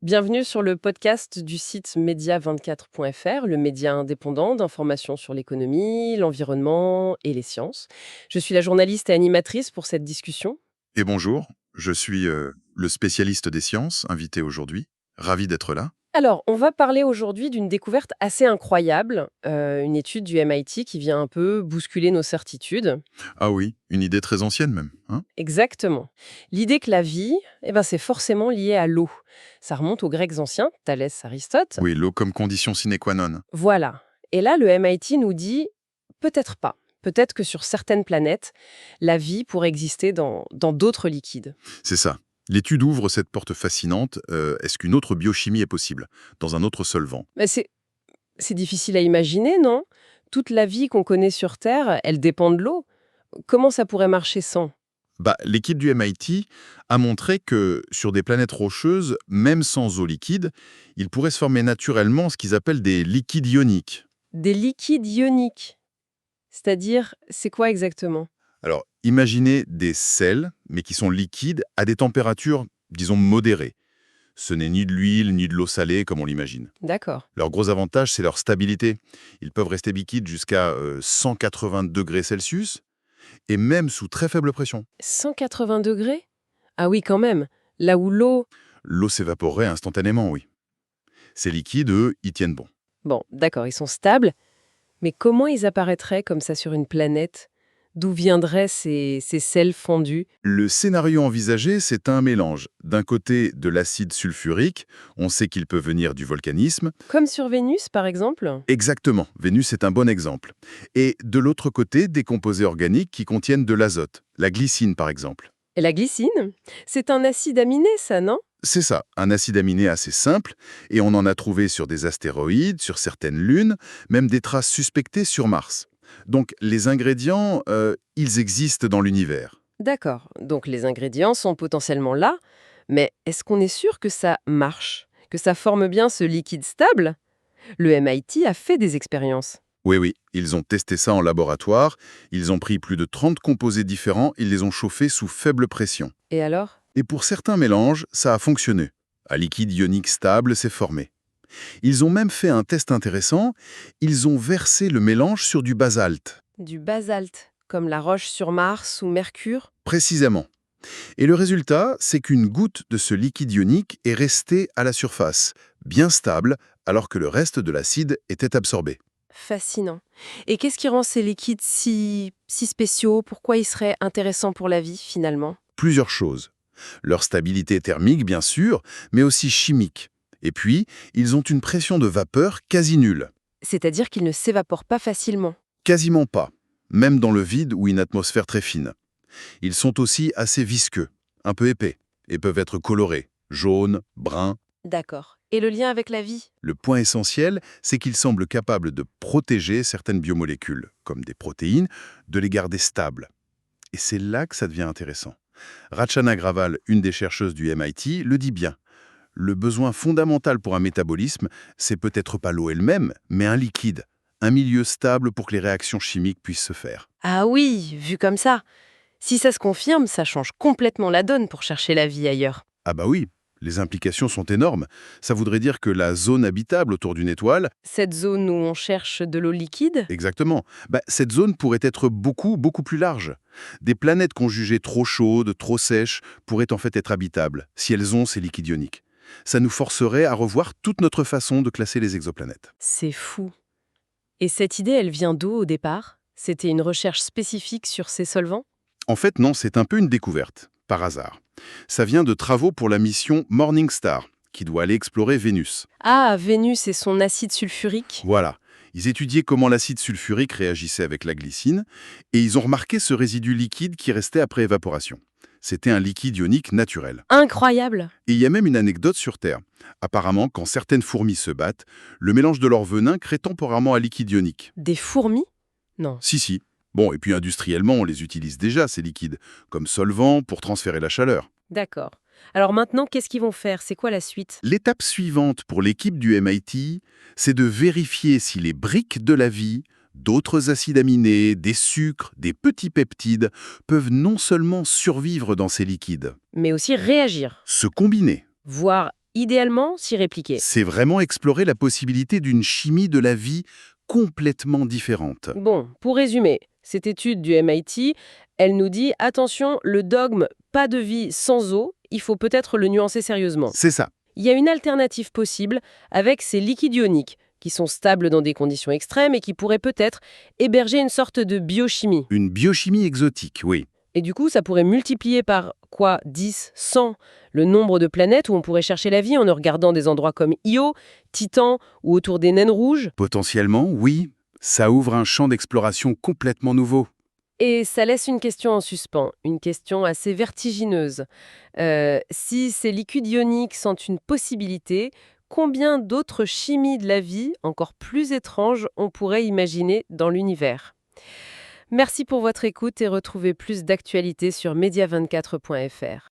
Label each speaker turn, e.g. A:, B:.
A: Bienvenue sur le podcast du site media24.fr, le média indépendant d'information sur l'économie, l'environnement et les sciences. Je suis la journaliste et animatrice pour cette discussion.
B: Et bonjour, je suis le spécialiste des sciences, invité aujourd'hui. Ravi d'être là.
A: Alors, on va parler aujourd'hui d'une découverte assez incroyable, une étude du MIT qui vient un peu bousculer nos certitudes.
B: Ah oui, une idée très ancienne même, hein?
A: Exactement. L'idée que la vie, c'est forcément lié à l'eau. Ça remonte aux Grecs anciens, Thalès, Aristote.
B: Oui, l'eau comme condition sine qua non.
A: Voilà. Et là, le MIT nous dit peut-être pas. Peut-être que sur certaines planètes, la vie pourrait exister dans d'autres liquides.
B: C'est ça. L'étude ouvre cette porte fascinante. Est-ce qu'une autre biochimie est possible dans un autre solvant?
A: Mais c'est difficile à imaginer, non? Toute la vie qu'on connaît sur Terre, elle dépend de l'eau. Comment ça pourrait marcher sans?
B: L'équipe du MIT a montré que sur des planètes rocheuses, même sans eau liquide, il pourrait se former naturellement ce qu'ils appellent des liquides ioniques.
A: Des liquides ioniques. C'est-à-dire, c'est quoi exactement?
B: Alors, imaginez des sels, mais qui sont liquides à des températures, disons, modérées. Ce n'est ni de l'huile ni de l'eau salée comme on l'imagine.
A: D'accord.
B: Leur gros avantage, c'est leur stabilité. Ils peuvent rester liquides jusqu'à 180 degrés Celsius et même sous très faible pression.
A: 180 degrés? Ah oui, quand même. Là où l'eau...
B: L'eau s'évaporerait instantanément, oui. Ces liquides, eux, y tiennent bon.
A: Bon, d'accord, ils sont stables, mais comment ils apparaîtraient comme ça sur une planète? D'où viendraient ces sels fondus?
B: Le scénario envisagé, c'est un mélange. D'un côté, de l'acide sulfurique, on sait qu'il peut venir du volcanisme.
A: Comme sur Vénus, par exemple?
B: Exactement, Vénus est un bon exemple. Et de l'autre côté, des composés organiques qui contiennent de l'azote, la glycine par exemple.
A: Et la glycine? C'est un acide aminé, ça, non?
B: C'est ça, un acide aminé assez simple, et on en a trouvé sur des astéroïdes, sur certaines lunes, même des traces suspectées sur Mars. Donc les ingrédients, ils existent dans l'univers.
A: D'accord, donc les ingrédients sont potentiellement là, mais est-ce qu'on est sûr que ça marche? Que ça forme bien ce liquide stable? Le MIT a fait des expériences.
B: Oui, oui, ils ont testé ça en laboratoire, ils ont pris plus de 30 composés différents, ils les ont chauffés sous faible pression.
A: Et alors?
B: Et pour certains mélanges, ça a fonctionné. Un liquide ionique stable s'est formé. Ils ont même fait un test intéressant, ils ont versé le mélange sur du basalte.
A: Du basalte, comme la roche sur Mars ou Mercure?
B: Précisément. Et le résultat, c'est qu'une goutte de ce liquide ionique est restée à la surface, bien stable, alors que le reste de l'acide était absorbé.
A: Fascinant. Et qu'est-ce qui rend ces liquides si spéciaux? Pourquoi ils seraient intéressants pour la vie, finalement?
B: Plusieurs choses. Leur stabilité thermique, bien sûr, mais aussi chimique. Et puis, ils ont une pression de vapeur quasi nulle.
A: C'est-à-dire qu'ils ne s'évaporent pas facilement.
B: Quasiment pas, même dans le vide ou une atmosphère très fine. Ils sont aussi assez visqueux, un peu épais, et peuvent être colorés, jaune, brun.
A: D'accord. Et le lien avec la vie?
B: Le point essentiel, c'est qu'ils semblent capables de protéger certaines biomolécules, comme des protéines, de les garder stables. Et c'est là que ça devient intéressant. Rachana Agrawal, une des chercheuses du MIT, le dit bien. Le besoin fondamental pour un métabolisme, c'est peut-être pas l'eau elle-même, mais un liquide, un milieu stable pour que les réactions chimiques puissent se faire.
A: Ah oui, vu comme ça. Si ça se confirme, ça change complètement la donne pour chercher la vie ailleurs.
B: Ah bah oui, les implications sont énormes. Ça voudrait dire que la zone habitable autour d'une étoile,
A: Cette zone où on cherche de l'eau liquide?
B: exactement, cette zone pourrait être beaucoup, beaucoup plus large. Des planètes qu'on jugeait trop chaudes, trop sèches, pourraient en fait être habitables, si elles ont ces liquides ioniques. Ça nous forcerait à revoir toute notre façon de classer les exoplanètes.
A: C'est fou. Et cette idée, elle vient d'où au départ? C'était une recherche spécifique sur ces solvants?
B: En fait, non, c'est un peu une découverte, par hasard. Ça vient de travaux pour la mission Morning Star, qui doit aller explorer Vénus.
A: Ah, Vénus et son acide sulfurique?
B: Voilà. Ils étudiaient comment l'acide sulfurique réagissait avec la glycine, et ils ont remarqué ce résidu liquide qui restait après évaporation. C'était un liquide ionique naturel.
A: Incroyable!
B: Et il y a même une anecdote sur Terre. Apparemment, quand certaines fourmis se battent, le mélange de leur venin crée temporairement un liquide ionique.
A: Des fourmis? Non.
B: Si, si. Bon, et puis industriellement, on les utilise déjà, ces liquides, comme solvant pour transférer la chaleur.
A: D'accord. Alors maintenant, qu'est-ce qu'ils vont faire? C'est quoi la suite?
B: L'étape suivante pour l'équipe du MIT, c'est de vérifier si les briques de la vie, d'autres acides aminés, des sucres, des petits peptides, peuvent non seulement survivre dans ces liquides,
A: Mais aussi réagir,
B: se combiner.
A: voire idéalement s'y répliquer.
B: C'est vraiment explorer la possibilité d'une chimie de la vie complètement différente.
A: Bon, pour résumer, cette étude du MIT, elle nous dit attention, le dogme pas de vie sans eau, il faut peut-être le nuancer sérieusement.
B: C'est ça.
A: Il y a une alternative possible avec ces liquides ioniques qui sont stables dans des conditions extrêmes et qui pourraient peut-être héberger une sorte de biochimie.
B: Une biochimie exotique, oui.
A: Et du coup, ça pourrait multiplier par quoi 10, 100 le nombre de planètes où on pourrait chercher la vie en ne regardant des endroits comme Io, Titan ou autour des naines rouges.
B: Potentiellement, oui. Ça ouvre un champ d'exploration complètement nouveau.
A: Et ça laisse une question en suspens, une question assez vertigineuse. Si ces liquides ioniques sont une possibilité, combien d'autres chimies de la vie, encore plus étranges, on pourrait imaginer dans l'univers? Merci pour votre écoute et retrouvez plus d'actualités sur media24.fr.